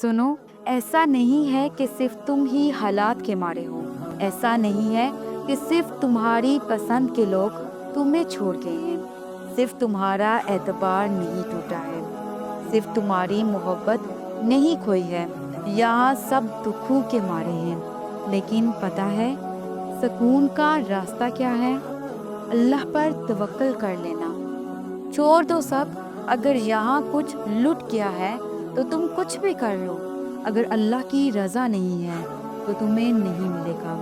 सुनो, ऐसा नहीं है कि सिर्फ तुम ही हालात के मारे हो। ऐसा नहीं है कि सिर्फ तुम्हारी पसंद के लोग तुम्हें छोड़ गए हैं। सिर्फ तुम्हारा एतबार नहीं टूटा है, सिर्फ तुम्हारी मोहब्बत नहीं खोई है। यहाँ सब दुखों के मारे हैं, लेकिन पता है सुकून का रास्ता क्या है? अल्लाह पर तवक्कल कर लेना। छोड़ दो सब। अगर यहाँ कुछ लुट गया है तो तुम कुछ भी कर लो, अगर अल्लाह की रज़ा नहीं है तो तुम्हें नहीं मिलेगा।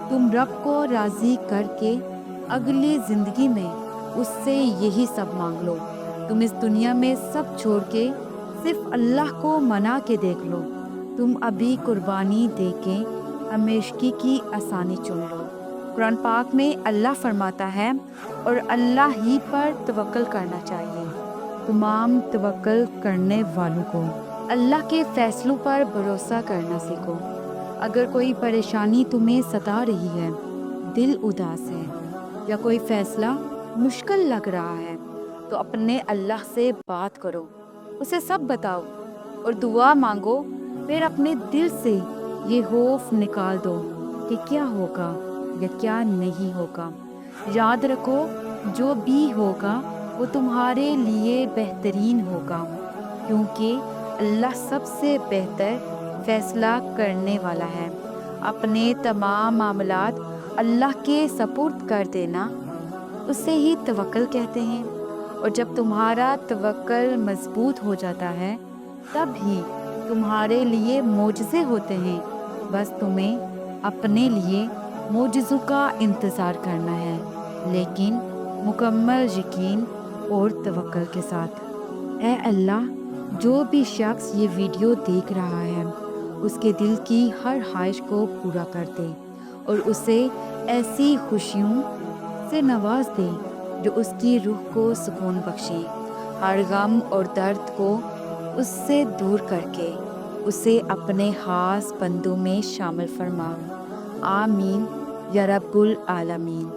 तुम रब को राज़ी करके अगली ज़िंदगी में उससे यही सब मांग लो। तुम इस दुनिया में सब छोड़ के सिर्फ अल्लाह को मना के देख लो। तुम अभी कुर्बानी दे के हमेशगी की आसानी चुन लो। कुरान पाक में अल्लाह फरमाता है, और अल्लाह ही पर तवक्कल करना चाहिए तमाम तवक्कल करने वालों को। अल्लाह के फैसलों पर भरोसा करना सीखो। अगर कोई परेशानी तुम्हें सता रही है, दिल उदास है या कोई फैसला मुश्किल लग रहा है, तो अपने अल्लाह से बात करो, उसे सब बताओ और दुआ मांगो। फिर अपने दिल से ये खौफ निकाल दो कि क्या होगा या क्या नहीं होगा। याद रखो, जो भी होगा वो तुम्हारे लिए बेहतरीन होगा, क्योंकि अल्लाह सबसे बेहतर फैसला करने वाला है। अपने तमाम मामलात अल्लाह के सपुर्द कर देना, उसे ही तवक्कल कहते हैं। और जब तुम्हारा तवक्कल मजबूत हो जाता है, तब ही तुम्हारे लिए मोजज़े होते हैं। बस तुम्हें अपने लिए मोजज़ों का इंतज़ार करना है, लेकिन मुकम्मल यकीन और तवक्कल के साथ। ऐ अल्लाह, जो भी शख्स ये वीडियो देख रहा है, उसके दिल की हर ख्वाहिश को पूरा कर दे और उसे ऐसी खुशियों से नवाज दे जो उसकी रूह को सुकून बख्शे। हर गम और दर्द को उससे दूर करके उसे अपने खास बंदों में शामिल फरमा। आमीन या रब्बुल आलमीन।